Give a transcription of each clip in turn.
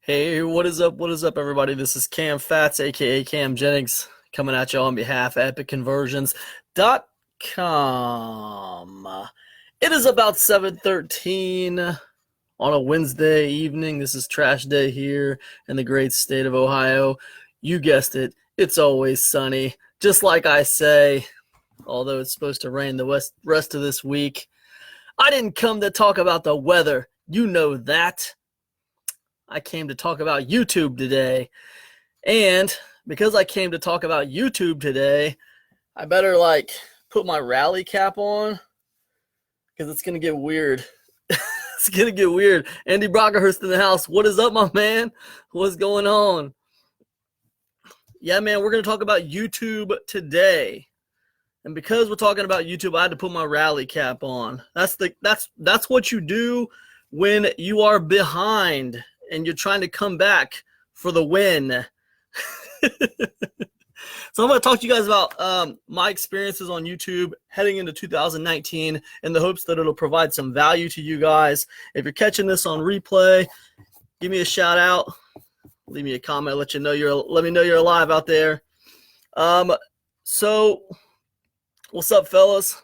Hey, what is up? What is up, everybody? This is Cam Fats, aka Cam Jennings, coming at you on behalf of EpicConversions.com. It is about 7:13 on a Wednesday evening. This is trash day here in the great state of Ohio. You guessed it, it's always sunny. Just like I say, although it's supposed to rain the rest of this week. I didn't come to talk about the weather. You know that. I came to talk about YouTube today. And because I came to talk about YouTube today, I better put my rally cap on because it's going to get weird. It's going to get weird. Andy Brockerhurst in the house. What is up, my man? What's going on? Yeah, man, we're going to talk about YouTube today. And because we're talking about YouTube, I had to put my rally cap on. That's what you do when you are behind and you're trying to come back for the win. So I'm going to talk to you guys about my experiences on YouTube heading into 2019 in the hopes that it'll provide some value to you guys. If you're catching this on replay, give me a shout out. Leave me a comment. Let me know you're alive out there. So what's up, fellas?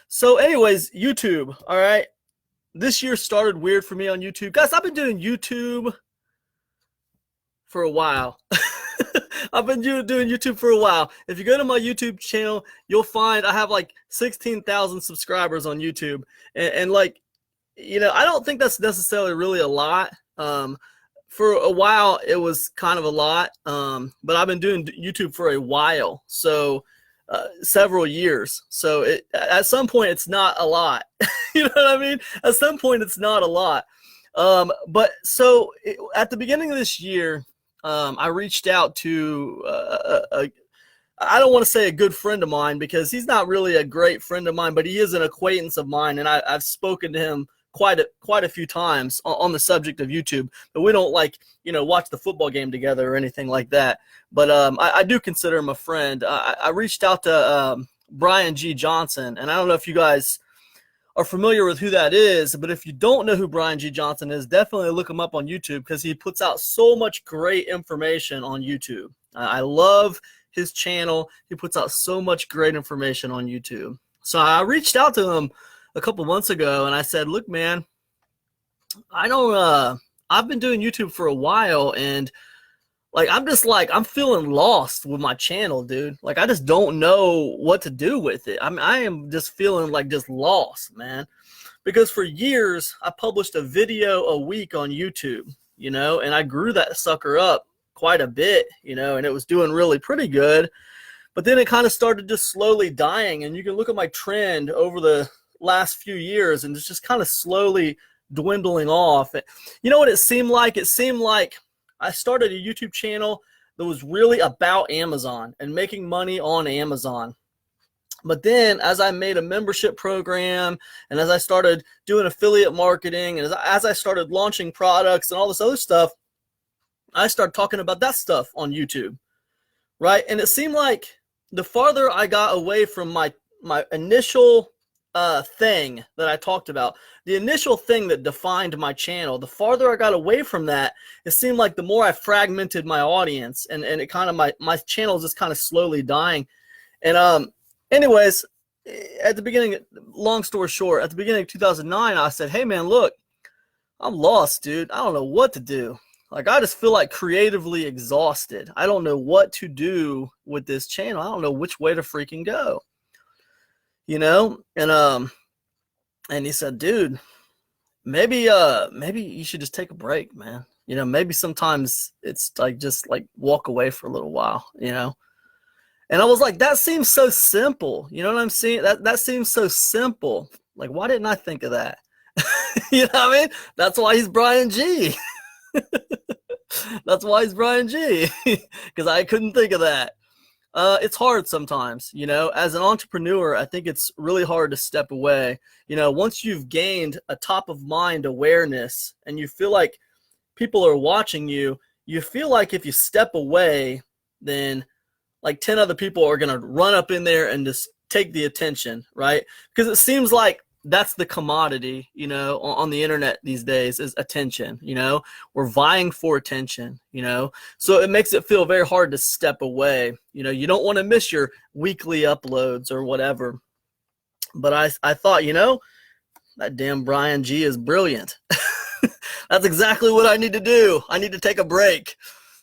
So anyways, YouTube, all right? This year started weird for me on YouTube. Guys, I've been doing YouTube for a while. I've been doing YouTube for a while. If you go to my YouTube channel, you'll find I have 16,000 subscribers on YouTube. And I don't think that's necessarily really a lot. For a while, it was kind of a lot. But I've been doing YouTube for a while. So several years. So at some point, it's not a lot. You know what I mean? At some point, it's not a lot. At the beginning of this year, I reached out to I don't want to say a good friend of mine because he's not really a great friend of mine, but he is an acquaintance of mine, and I've spoken to him quite a few times on the subject of YouTube. But we don't watch the football game together or anything like that. But I do consider him a friend. I reached out to Brian G. Johnson, and I don't know if you guys are familiar with who that is, but if you don't know who Brian G. Johnson is, definitely look him up on YouTube because he puts out so much great information on YouTube. I love his channel. He puts out so much great information on YouTube. So I reached out to him a couple months ago, and I said, look, man, I've been doing YouTube for a while, and I'm feeling lost with my channel, dude. I just don't know what to do with it. I am just feeling just lost, man. Because for years, I published a video a week on YouTube, and I grew that sucker up quite a bit, and it was doing really pretty good. But then it kind of started just slowly dying, and you can look at my trend over the last few years, and it's just kind of slowly dwindling off. You know what it seemed like? It seemed like I started a YouTube channel that was really about Amazon and making money on Amazon. But then as I made a membership program and as I started doing affiliate marketing and as I started launching products and all this other stuff, I started talking about that stuff on YouTube, right? And it seemed like the farther I got away from my initial thing that I talked about, the initial thing that defined my channel, the farther I got away from that, it seemed like the more I fragmented my audience, and it kind of my channel is just kind of slowly dying. And anyways, at the beginning, long story short, at the beginning of 2009, I said, hey man, look, I'm lost, dude. I don't know what to do. I just feel creatively exhausted. I don't know what to do with this channel. I don't know which way to freaking go. And he said, dude, maybe you should just take a break, man. Maybe sometimes it's just walk away for a little while, And I was like, that seems so simple. You know what I'm saying? That seems so simple. Why didn't I think of that? You know what I mean? That's why he's Brian G. That's why he's Brian G. Because I couldn't think of that. It's hard sometimes, as an entrepreneur, I think it's really hard to step away. Once you've gained a top of mind awareness and you feel like people are watching you, you feel like if you step away, then 10 other people are going to run up in there and just take the attention, right? Because it seems like that's the commodity, you know, on the internet these days is attention, you know. We're vying for attention, you know. So it makes it feel very hard to step away. You know, you don't want to miss your weekly uploads or whatever. But I thought, you know, that damn Brian G is brilliant. That's exactly what I need to do. I need to take a break.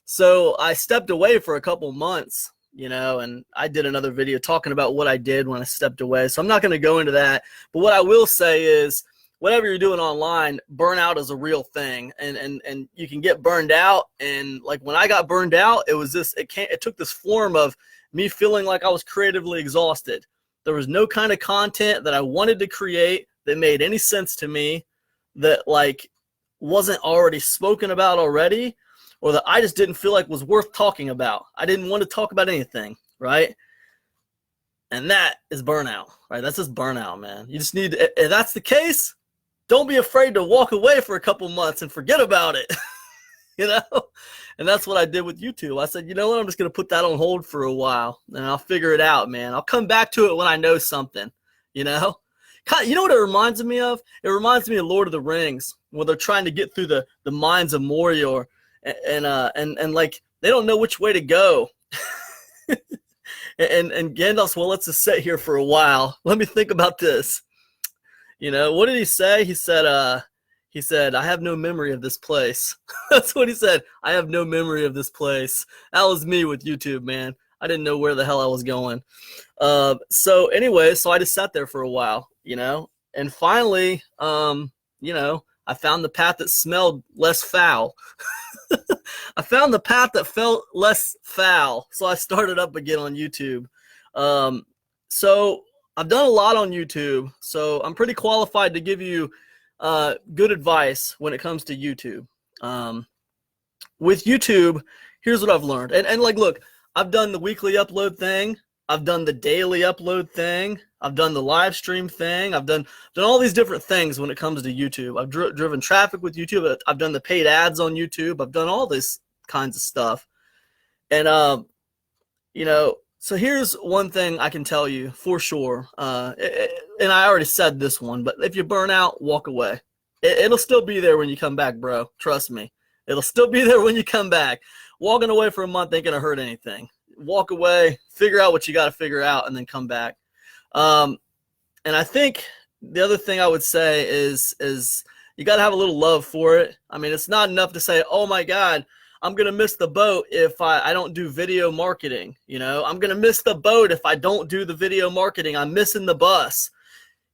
So I stepped away for a couple months, you know, and I did another video talking about what I did when I stepped away. So I'm not going to go into that. But what I will say is, whatever you're doing online, burnout is a real thing. And you can get burned out. And like when I got burned out, it was this, it took this form of me feeling like I was creatively exhausted. There was no kind of content that I wanted to create that made any sense to me, that like wasn't already spoken about already, or that I just didn't feel like was worth talking about. I didn't want to talk about anything, right? And that is burnout, right? That's just burnout, man. You just need, if that's the case, don't be afraid to walk away for a couple months and forget about it, you know? And that's what I did with YouTube. I said, you know what? I'm just going to put that on hold for a while, and I'll figure it out, man. I'll come back to it when I know something, you know? You know what it reminds me of? It reminds me of Lord of the Rings, when they're trying to get through the mines of Mordor, and like they don't know which way to go. and Gandalf's, well, let's just sit here for a while. Let me think about this. You know, what did he say? He said, I have no memory of this place. That's what he said. I have no memory of this place. That was me with YouTube, man. I didn't know where the hell I was going. So anyway, so I just sat there for a while, you know, and finally, you know, I found the path that smelled less foul. I found the path that felt less foul. So I started up again on YouTube. So I've done a lot on YouTube. So I'm pretty qualified to give you good advice when it comes to YouTube. With YouTube, here's what I've learned. And like, look, I've done the weekly upload thing. I've done the daily upload thing. I've done the live stream thing. I've done all these different things when it comes to YouTube. I've driven traffic with YouTube. I've done the paid ads on YouTube. I've done all this kinds of stuff. And, you know, so here's one thing I can tell you for sure. And I already said this one, but if you burn out, walk away. It'll still be there when you come back, bro. Trust me. It'll still be there when you come back. Walking away for a month ain't going to hurt anything. Walk away, figure out what you got to figure out, and then come back. And I think the other thing I would say is you got to have a little love for it. I mean, it's not enough to say, oh my God, I'm going to miss the boat if I don't do video marketing. You know, I'm going to miss the boat if I don't do the video marketing. I'm missing the bus.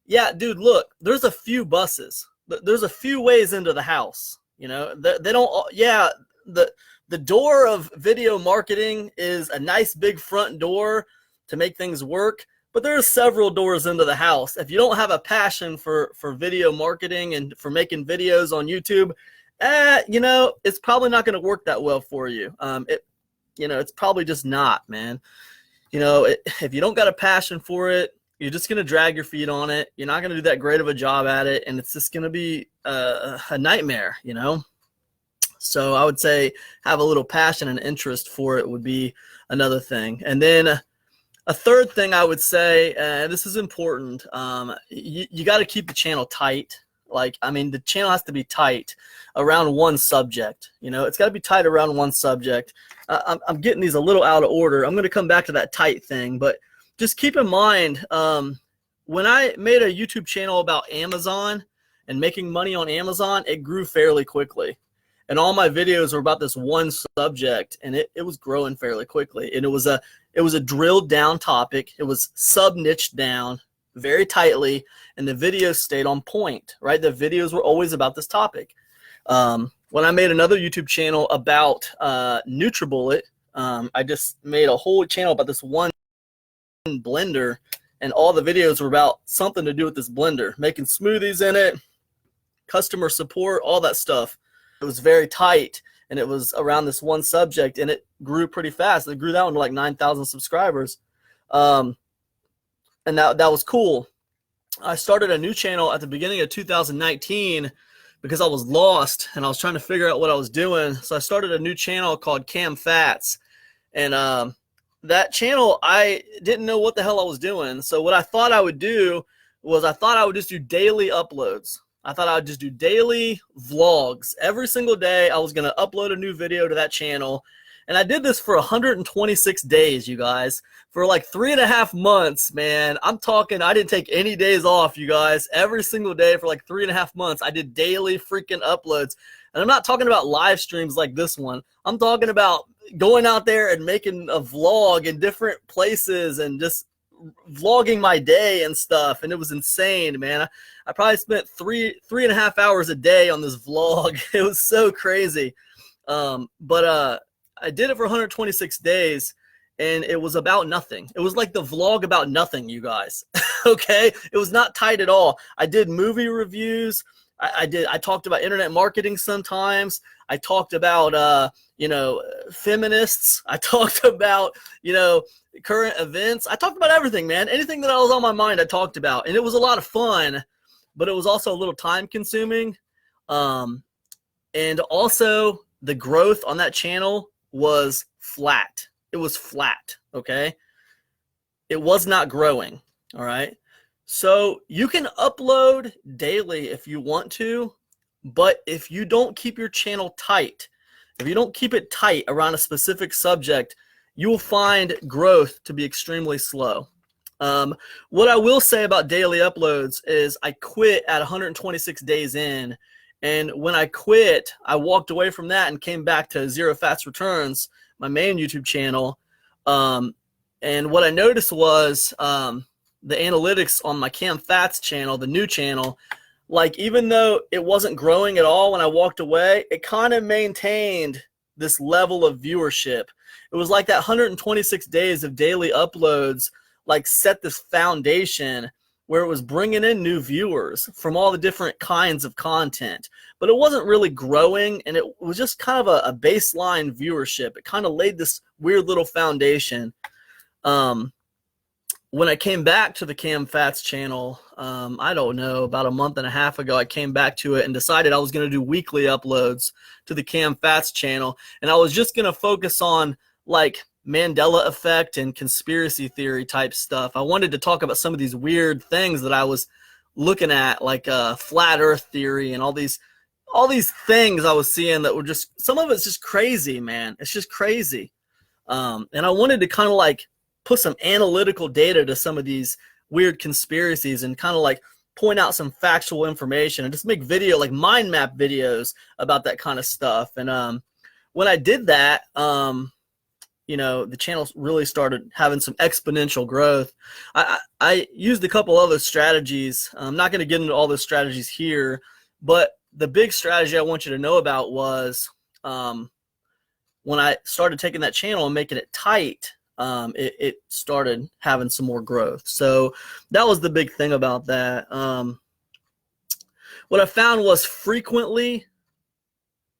Yeah, dude, look, there's a few buses. There's a few ways into the house. You know, they don't, yeah, the door of video marketing is a nice big front door to make things work, but there's several doors into the house. If you don't have a passion for video marketing and for making videos on YouTube, you know, it's probably not going to work that well for you. You know, it's probably just not, man. You know, if you don't got a passion for it, you're just going to drag your feet on it. You're not going to do that great of a job at it, and it's just going to be a nightmare, you know? So I would say have a little passion and interest for it would be another thing. And then a third thing I would say, this is important, you got to keep the channel tight. Like, I mean, the channel has to be tight around one subject. You know, it's got to be tight around one subject. I'm getting these a little out of order. I'm going to come back to that tight thing, but just keep in mind, when I made a YouTube channel about Amazon and making money on Amazon, it grew fairly quickly. And all my videos were about this one subject, and it was growing fairly quickly. And it was a drilled down topic. It was sub-niched down very tightly, and the videos stayed on point, right? The videos were always about this topic. When I made another YouTube channel about NutriBullet, I just made a whole channel about this one blender, and all the videos were about something to do with this blender, making smoothies in it, customer support, all that stuff. It was very tight, and it was around this one subject, and it grew pretty fast. It grew down to like 9,000 subscribers. And that was cool. I started a new channel at the beginning of 2019 because I was lost, and I was trying to figure out what I was doing. So I started a new channel called Cam Fats. And that channel, I didn't know what the hell I was doing. So what I thought I would do was I thought I would just do daily uploads. I thought I would just do daily vlogs. Every single day I was going to upload a new video to that channel. And I did this for 126 days, you guys. For like 3.5 months, man. I'm talking, I didn't take any days off, you guys. Every single day for like 3.5 months, I did daily freaking uploads. And I'm not talking about live streams like this one. I'm talking about going out there and making a vlog in different places and just vlogging my day and stuff. And it was insane, man. I probably spent 3.5 hours a day on this vlog. It was so crazy. But I did it for 126 days, and it was about nothing. It was like the vlog about nothing, you guys. Okay? It was not tight at all. I did movie reviews. I talked about internet marketing sometimes. I talked about, feminists. I talked about, current events. I talked about everything, man. Anything that was on my mind, I talked about. And it was a lot of fun, but it was also a little time consuming. And also the growth on that channel was flat. It was flat, okay? It was not growing, all right? So you can upload daily if you want to, but if you don't keep your channel tight, if you don't keep it tight around a specific subject, you will find growth to be extremely slow. What I will say about daily uploads is I quit at 126 days in, and when I quit, I walked away from that and came back to Zero Fats Returns, my main YouTube channel. And what I noticed was the analytics on my Cam Fats channel, the new channel, like even though it wasn't growing at all when I walked away, it kind of maintained this level of viewership. It was like that 126 days of daily uploads like set this foundation where it was bringing in new viewers from all the different kinds of content. But it wasn't really growing, and it was just kind of a baseline viewership. It kind of laid this weird little foundation. When I came back to the Cam Fats channel, I don't know, about a month and a half ago, I came back to it and decided I was going to do weekly uploads to the Cam Fats channel. And I was just going to focus on like Mandela effect and conspiracy theory type stuff. I wanted to talk about some of these weird things that I was looking at, like flat earth theory and all these things I was seeing that were just, some of it's just crazy, man. It's just crazy. And I wanted to kind of like put some analytical data to some of these weird conspiracies and kind of like point out some factual information and just make video, like mind map videos about that kind of stuff. And when I did that, the channel really started having some exponential growth. I used a couple other strategies. I'm not going to get into all those strategies here, but the big strategy I want you to know about was when I started taking that channel and making it tight, it started having some more growth. So that was the big thing about that. What I found was frequently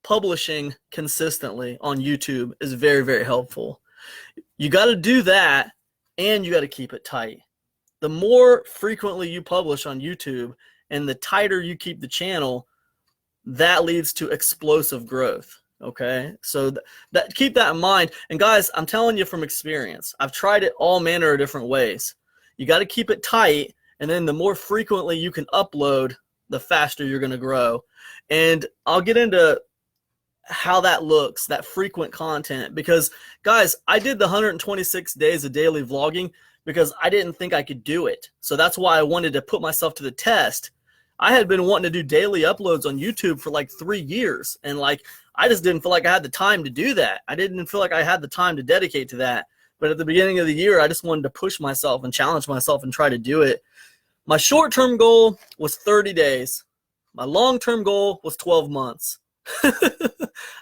publishing consistently on YouTube is very, very helpful. You got to do that, and you got to keep it tight. The more frequently you publish on YouTube and the tighter you keep the channel, that leads to explosive growth. Okay, so keep that in mind. And guys, I'm telling you from experience, I've tried it all manner of different ways. You got to keep it tight, and then the more frequently you can upload, the faster you're going to grow. And I'll get into how that looks, that frequent content, because guys, I did the 126 days of daily vlogging because I didn't think I could do it. So that's why I wanted to put myself to the test. I had been wanting to do daily uploads on YouTube for like 3 years, and like I just didn't feel like I had the time to do that. I didn't feel like I had the time to dedicate to that. But at the beginning of the year, I just wanted to push myself and challenge myself and try to do it. My short-term goal was 30 days. My long-term goal was 12 months.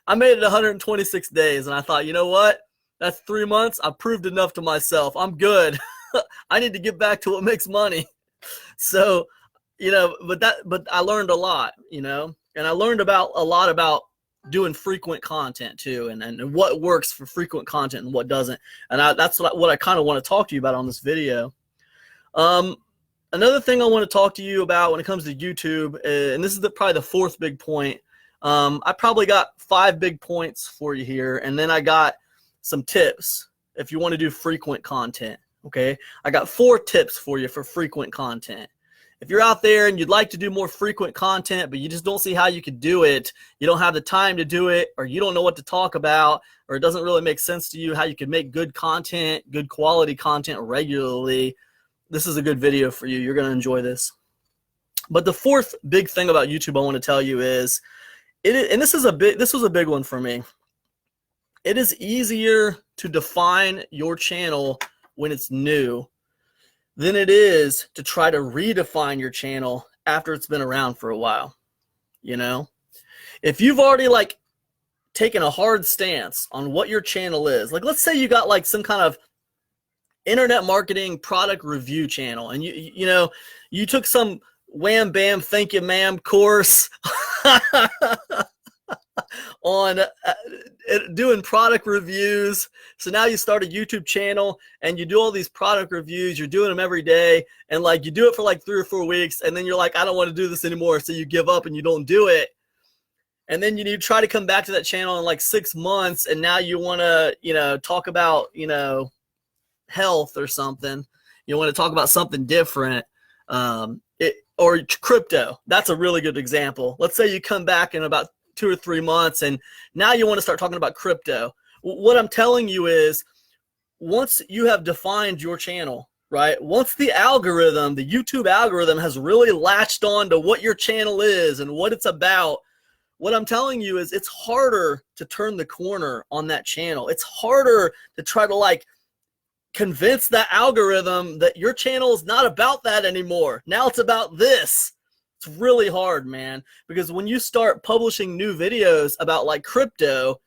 I made it 126 days, and I thought, you know what? That's 3 months. I proved enough to myself. I'm good. I need to get back to what makes money. So, but I learned a lot, and I learned a lot about doing frequent content too, and what works for frequent content and what doesn't. And that's what I kind of want to talk to you about on this video. Another thing I want to talk to you about when it comes to YouTube, and this is probably the fourth big point. I probably got 5 big points for you here, and then I got some tips if you want to do frequent content. Okay, I got 4 tips for you for frequent content. If you're out there and you'd like to do more frequent content, but you just don't see how you could do it, you don't have the time to do it, or you don't know what to talk about, or it doesn't really make sense to you how you can make good content, good quality content regularly, this is a good video for you. You're going to enjoy this. But the fourth big thing about YouTube I want to tell you is, and this was a big one for me. It is easier to define your channel when it's new than it is to try to redefine your channel after it's been around for a while. You know, if you've already like taken a hard stance on what your channel is, like let's say you got like some kind of internet marketing product review channel, and you took some wham bam thank you ma'am course on doing product reviews. So now you start a YouTube channel and you do all these product reviews. You're doing them every day, and like you do it for like 3 or 4 weeks, and then you're like, I don't want to do this anymore. So you give up and you don't do it. And then you try to come back to that channel in like 6 months, and now you want to, talk about, health or something. You want to talk about something different. Or crypto. That's a really good example. Let's say you come back in about 2 or 3 months, and now you want to start talking about crypto. What I'm telling you is, once you have defined your channel, right? Once the YouTube algorithm has really latched on to what your channel is and what it's about, what I'm telling you is it's harder to turn the corner on that channel. It's harder to try to like convince that algorithm that your channel is not about that anymore. Now it's about this. It's really hard, man, because when you start publishing new videos about like crypto,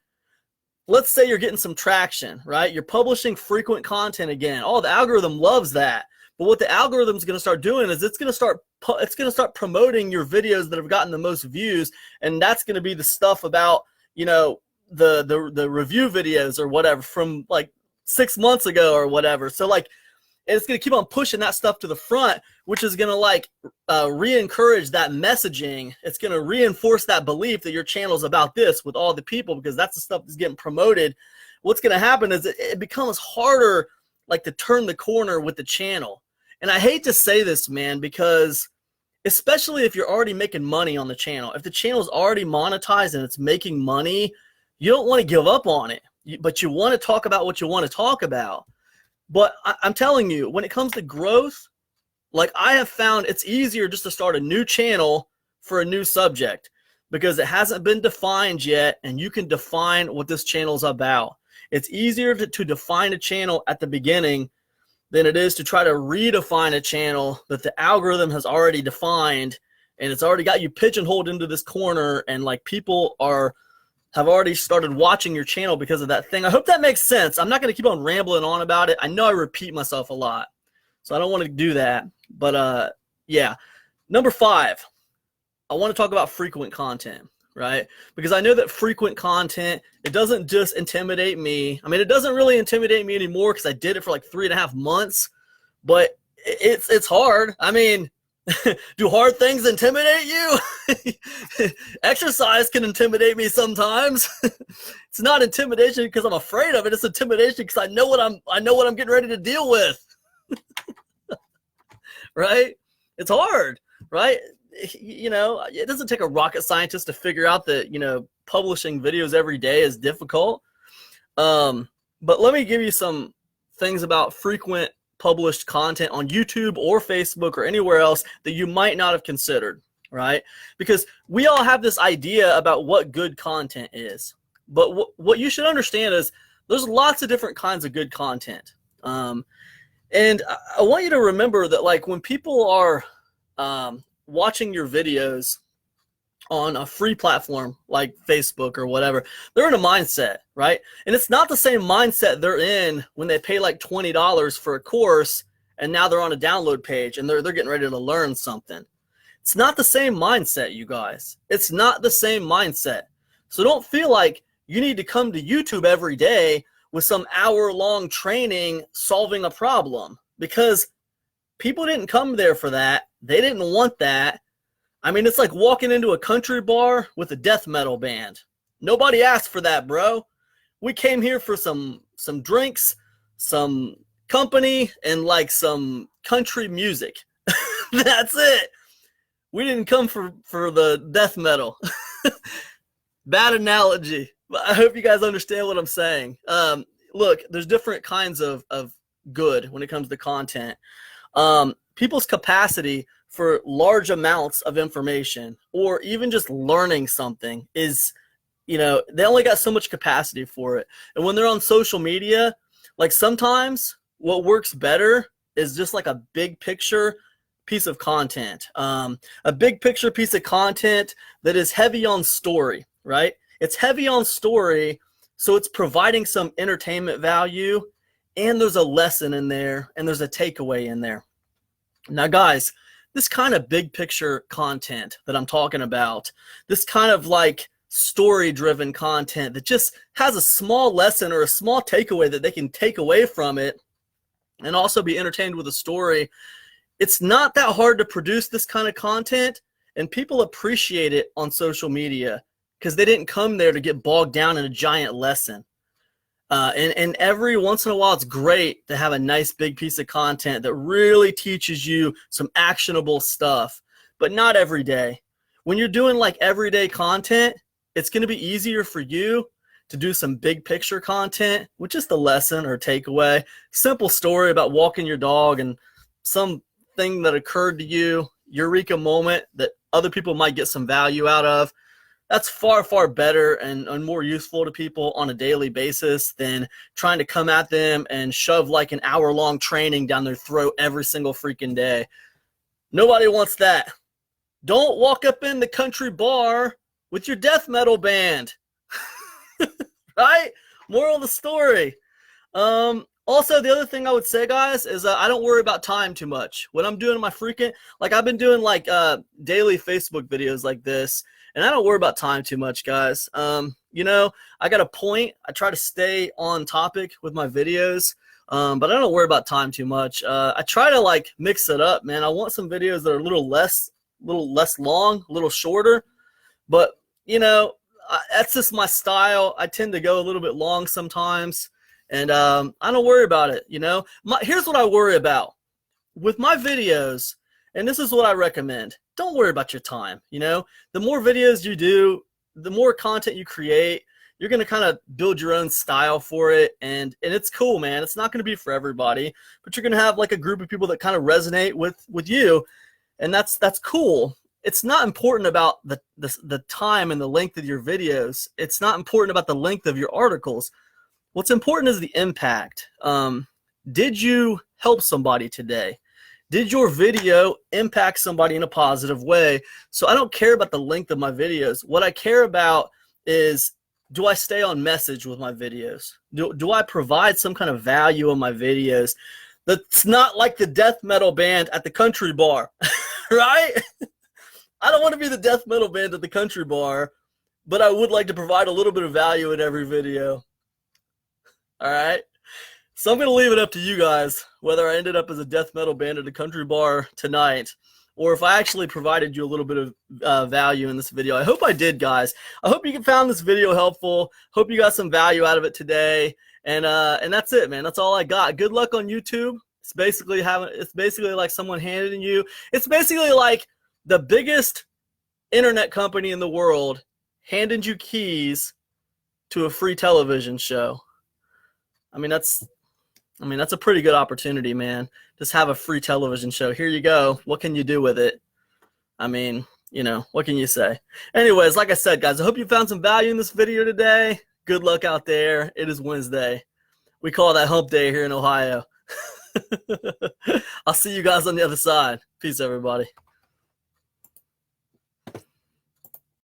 let's say you're getting some traction, right? You're publishing frequent content again. Oh, the algorithm loves that. But what the algorithm is going to start doing is it's going to start promoting your videos that have gotten the most views, and that's going to be the stuff about, the review videos or whatever from like 6 months ago or whatever. So like, it's going to keep on pushing that stuff to the front, which is going to like re-encourage that messaging. It's going to reinforce that belief that your channel is about this with all the people, because that's the stuff that's getting promoted. What's going to happen is it becomes harder like to turn the corner with the channel. And I hate to say this, man, because especially if you're already making money on the channel, if the channel is already monetized and it's making money, you don't want to give up on it, but you want to talk about what you want to talk about. But I'm telling you, when it comes to growth, like I have found it's easier just to start a new channel for a new subject because it hasn't been defined yet, and you can define what this channel is about. It's easier to define a channel at the beginning than it is to try to redefine a channel that the algorithm has already defined, and it's already got you pigeonholed into this corner, and like people have already started watching your channel because of that thing. I hope that makes sense. I'm not going to keep on rambling on about it. I know I repeat myself a lot, so I don't want to do that. But yeah. Number 5, I want to talk about frequent content, right? Because I know that frequent content, it doesn't just intimidate me. I mean, it doesn't really intimidate me anymore because I did it for like 3.5 months, but it's hard. I mean, do hard things intimidate you? Exercise can intimidate me sometimes. It's not intimidation because I'm afraid of it. It's intimidation because I know what I'm getting ready to deal with. Right? It's hard, right? It doesn't take a rocket scientist to figure out that, publishing videos every day is difficult. But let me give you some things about frequent published content on YouTube or Facebook or anywhere else that you might not have considered, right? Because we all have this idea about what good content is. But what you should understand is there's lots of different kinds of good content. And I want you to remember that, like, when people are watching your videos on a free platform like Facebook or whatever, they're in a mindset, right? And it's not the same mindset they're in when they pay like $20 for a course and now they're on a download page and they're getting ready to learn something. It's not the same mindset, you guys. It's not the same mindset. So don't feel like you need to come to YouTube every day with some hour-long training solving a problem, because people didn't come there for that. They didn't want that. I mean, it's like walking into a country bar with a death metal band. Nobody asked for that, bro. We came here for some drinks, some company, and like some country music. That's it. We didn't come for the death metal. Bad analogy. But I hope you guys understand what I'm saying. Look, there's different kinds of good when it comes to content. People's capacity for large amounts of information or even just learning something is, they only got so much capacity for it. And when they're on social media, like sometimes what works better is just like a big picture piece of content. A big picture piece of content that is heavy on story, right? It's heavy on story, so it's providing some entertainment value, and there's a lesson in there, and there's a takeaway in there. Now, guys, this kind of big picture content that I'm talking about, this kind of like story-driven content that just has a small lesson or a small takeaway that they can take away from it and also be entertained with a story, it's not that hard to produce this kind of content, and people appreciate it on social media because they didn't come there to get bogged down in a giant lesson. And every once in a while, it's great to have a nice big piece of content that really teaches you some actionable stuff, but not every day. When you're doing like everyday content, it's going to be easier for you to do some big picture content with just a lesson or takeaway, simple story about walking your dog and something that occurred to you, eureka moment that other people might get some value out of. That's far, far better and more useful to people on a daily basis than trying to come at them and shove like an hour-long training down their throat every single freaking day. Nobody wants that. Don't walk up in the country bar with your death metal band. Right? Moral of the story. Also, the other thing I would say, guys, is I don't worry about time too much. When I'm doing my freaking, like I've been doing like daily Facebook videos like this, and I don't worry about time too much, guys. I got a point. I try to stay on topic with my videos, but I don't worry about time too much. I try to like mix it up, man. I want some videos that are a little less long, a little shorter, but that's just my style. I tend to go a little bit long sometimes, and I don't worry about it. Here's what I worry about with my videos, and this is what I recommend. Don't worry about your time. The more videos you do, the more content you create, you're going to kind of build your own style for it. And it's cool, man. It's not going to be for everybody, but you're going to have like a group of people that kind of resonate with you. And that's cool. It's not important about the time and the length of your videos. It's not important about the length of your articles. What's important is the impact. Did you help somebody today? Did your video impact somebody in a positive way? So I don't care about the length of my videos. What I care about is, do I stay on message with my videos? Do I provide some kind of value in my videos that's not like the death metal band at the country bar, right? I don't want to be the death metal band at the country bar, but I would like to provide a little bit of value in every video. All right? So I'm going to leave it up to you guys whether I ended up as a death metal band at a country bar tonight or if I actually provided you a little bit of value in this video. I hope I did, guys. I hope you found this video helpful. Hope you got some value out of it today. And that's it, man. That's all I got. Good luck on YouTube. It's basically like someone handing you. It's basically like the biggest internet company in the world handed you keys to a free television show. I mean, that's a pretty good opportunity, man. Just have a free television show. Here you go. What can you do with it? I mean, what can you say? Anyways, like I said, guys, I hope you found some value in this video today. Good luck out there. It is Wednesday. We call that hump day here in Ohio. I'll see you guys on the other side. Peace, everybody.